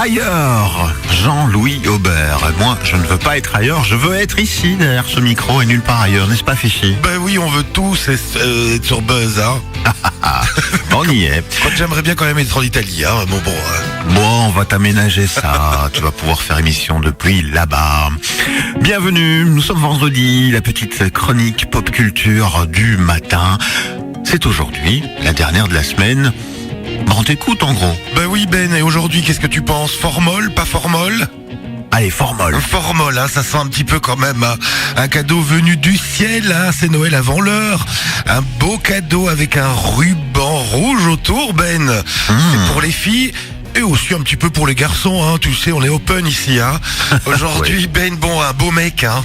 Ailleurs, Jean-Louis Aubert. Moi, je ne veux pas être ailleurs, je veux être ici, derrière ce micro et nulle part ailleurs, n'est-ce pas, Fifi? Ben oui, on veut tous être sur Buzz, hein. On y est. J'aimerais bien quand même être en Italie, hein. Bon, on va t'aménager ça. Tu vas pouvoir faire émission depuis là-bas. Bienvenue, nous sommes vendredi, la petite chronique pop culture du matin. C'est aujourd'hui, la dernière de la semaine. On t'écoute en gros. Ben oui Ben, et aujourd'hui qu'est-ce que tu penses? Formol, pas formol? Allez, formol. Formol, hein, ça sent un petit peu quand même un cadeau venu du ciel, hein, c'est Noël avant l'heure. Un beau cadeau avec un ruban rouge autour, Ben. C'est pour les filles. Et aussi un petit peu pour les garçons, hein. Tu sais, on est open ici, hein. Aujourd'hui, Ben, bon, un beau mec, hein.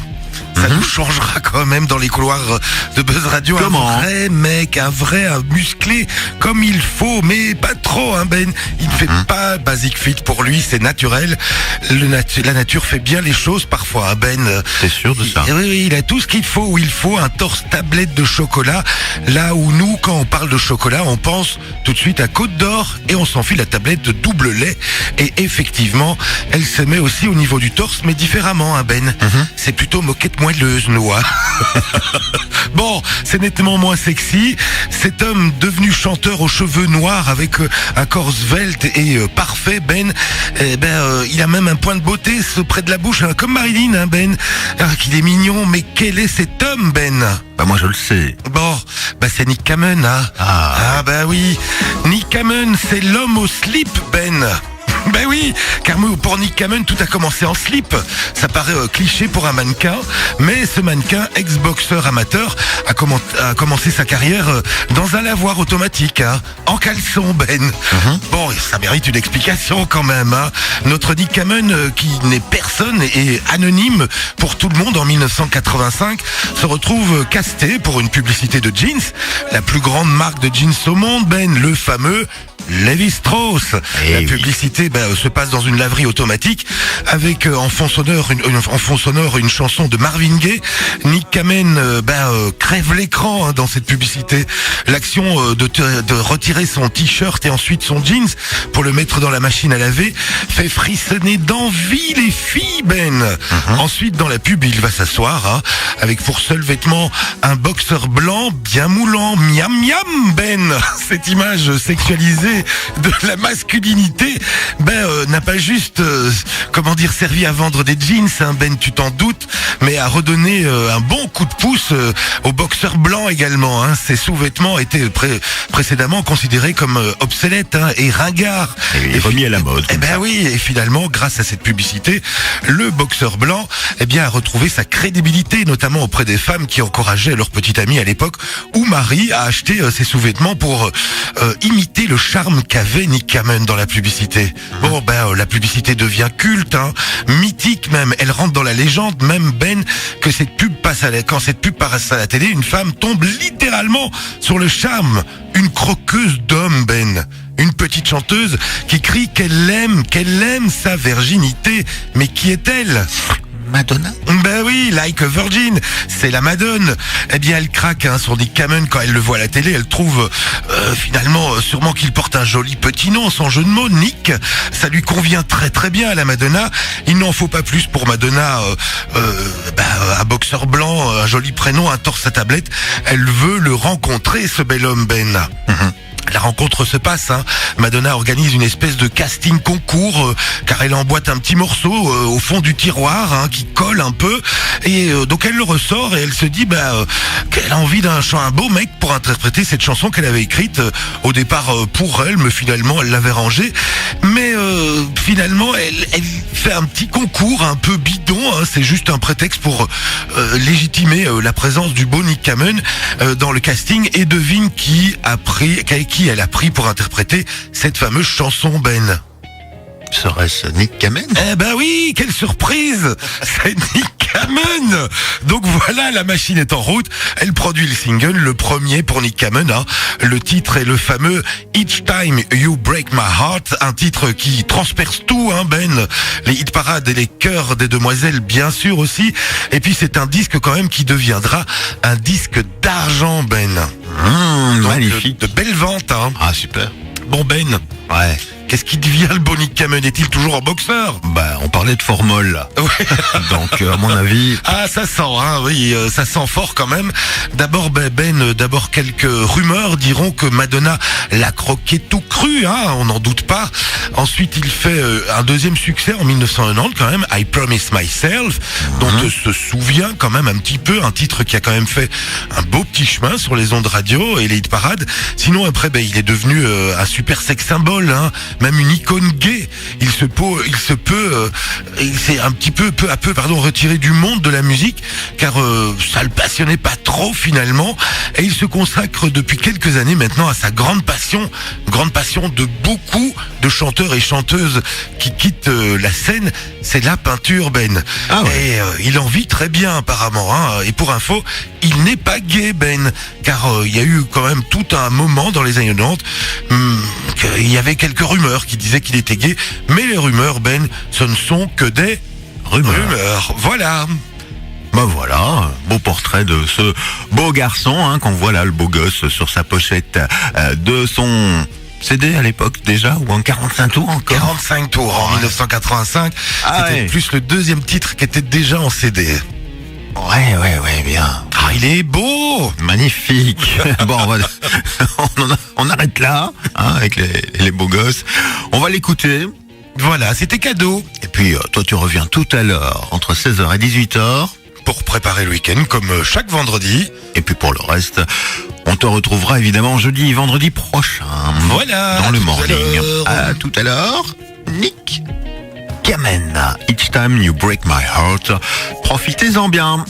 Ça nous changera quand même dans les couloirs de Buzz Radio. Comment? Un vrai mec, un musclé comme il faut, mais pas trop, hein, Ben. Il ne fait pas basic fit pour lui, c'est naturel. La nature fait bien les choses parfois, hein, Ben. T'es sûr de ça? Oui, il a tout ce qu'il faut, où il faut un torse tablette de chocolat. Là où nous, quand on parle de chocolat, on pense tout de suite à Côte d'Or et on s'enfile la tablette de double lait. Et effectivement, elle se met aussi au niveau du torse, mais différemment, hein, Ben. C'est plutôt moquette moelleuse, noix. Bon, c'est nettement moins sexy. Cet homme devenu chanteur aux cheveux noirs avec un corps svelte et parfait, Ben, il a même un point de beauté près de la bouche, hein, comme Marilyn, hein, Ben. Ah, qu'il est mignon, mais quel est cet homme, Ben? Bah moi je le sais. Bon, c'est Nick Kamen, hein. Ah bah oui, Nick Kamen, c'est l'homme au slip, Ben. Ben oui, car pour Nick Kamen, tout a commencé en slip. Ça paraît cliché pour un mannequin, mais ce mannequin, ex-boxeur amateur, a commencé sa carrière dans un lavoir automatique, hein, en caleçon, Ben. Bon, ça mérite une explication quand même, hein. Notre Nick Kamen, qui n'est personne et anonyme pour tout le monde en 1985, se retrouve casté pour une publicité de jeans, la plus grande marque de jeans au monde, Ben, le fameux Lévi-Strauss. La publicité se passe dans une laverie automatique avec en fond sonore une chanson de Marvin Gaye. Nick Kamen crève l'écran, hein, dans cette publicité. L'action de retirer son t-shirt et ensuite son jeans pour le mettre dans la machine à laver fait frissonner d'envie les filles, Ben. Ensuite, dans la pub, il va s'asseoir, hein, avec pour seul vêtement un boxeur blanc bien moulant. Miam miam, Ben. Cette image sexualisée de la masculinité n'a pas juste servi à vendre des jeans, hein, Ben, tu t'en doutes, mais à redonner un bon coup de pouce aux boxeurs blancs également, hein. Ces sous-vêtements étaient précédemment considérés comme obsolètes, hein, et ringards, et remis à la mode. Et finalement, grâce à cette publicité, le boxeur blanc a retrouvé sa crédibilité, notamment auprès des femmes qui encourageaient leur petite amie à l'époque ou mari à acheter ces sous-vêtements pour imiter le charme qu'avait Nick Kamen dans la publicité. Bon, la publicité devient culte, hein, mythique même. Elle rentre dans la légende, même, Ben, que quand cette pub passe à la télé, une femme tombe littéralement sur le charme. Une croqueuse d'homme, Ben. Une petite chanteuse qui crie qu'elle aime sa virginité. Mais qui est-elle? Madonna? Ben oui, Like a Virgin, c'est la Madone. Elle craque, hein, sur Nick Kamen quand elle le voit à la télé. Elle trouve finalement sûrement qu'il porte un joli petit nom, sans jeu de mots, Nick. Ça lui convient très très bien à la Madonna. Il n'en faut pas plus pour Madonna. Un boxeur blanc, un joli prénom, un torse à tablette. Elle veut le rencontrer, ce bel homme, Ben. La rencontre se passe, hein. Madonna organise une espèce de casting concours, car elle emboîte un petit morceau au fond du tiroir, hein, qui colle un peu, et donc elle le ressort et elle se dit qu'elle a envie d'un beau mec pour interpréter cette chanson qu'elle avait écrite au départ pour elle, mais finalement elle l'avait rangée. Mais finalement elle fait un petit concours un peu bidon, hein. C'est juste un prétexte pour légitimer la présence du beau Nick Kamen dans le casting, et devine qui elle a pris pour interpréter cette fameuse chanson, Ben. Serait-ce Nick Kamen? Oui, quelle surprise! C'est Nick Kamen! Donc voilà, la machine est en route. Elle produit le single, le premier pour Nick Kamen, hein. Le titre est le fameux Each Time You Break My Heart, un titre qui transperce tout, hein, Ben. Les hit parades et les chœurs des demoiselles, bien sûr aussi. Et puis c'est un disque quand même qui deviendra un disque d'argent, Ben. Donc, magnifique. De belles ventes, hein. Ah, super. Bon, Ben. Ouais. Qu'est-ce qui devient le bon Nick Kamen? Est-il toujours en boxeur? Bah, on parlait de formol, là. Ouais. Donc, à mon avis... Ah, ça sent, hein, oui, ça sent fort quand même. D'abord, d'abord quelques rumeurs diront que Madonna l'a croqué tout cru, hein, on n'en doute pas. Ensuite, il fait un deuxième succès en 1990 quand même, I Promise Myself, dont se souvient quand même un petit peu, un titre qui a quand même fait un beau petit chemin sur les ondes radio et les hit parades. Sinon, après, il est devenu un super sex symbole, hein, même une icône gay. Il s'est un petit peu à peu retiré du monde de la musique car ça le passionnait pas trop finalement, et il se consacre depuis quelques années maintenant à sa grande passion de beaucoup de chanteurs et chanteuses qui quittent la scène, c'est la peinture, Ben. Ah ouais. Et il en vit très bien apparemment, hein. Et pour info, il n'est pas gay, Ben, car il y a eu quand même tout un moment dans les années 90 qu'il y avait quelques rumeurs qui disaient qu'il était gay, mais les rumeurs, Ben, ce ne sont que des rumeurs. Voilà. Bah voilà, beau portrait de ce beau garçon, hein, qu'on voit là, le beau gosse sur sa pochette de son CD à l'époque déjà, ou en 45 tours encore. 45 tours en 1985. C'était plus le deuxième titre qui était déjà en CD. Ouais, bien. Ah, il est beau! Magnifique. Bon, on arrête là, hein, avec les beaux gosses. On va l'écouter. Voilà, c'était cadeau. Et puis, toi, tu reviens tout à l'heure, entre 16h et 18h. Pour préparer le week-end, comme chaque vendredi. Et puis pour le reste, on te retrouvera évidemment jeudi et vendredi prochain. Voilà. Dans le morning. À tout à l'heure. Nick Kamen. Each time you break my heart. Profitez-en bien.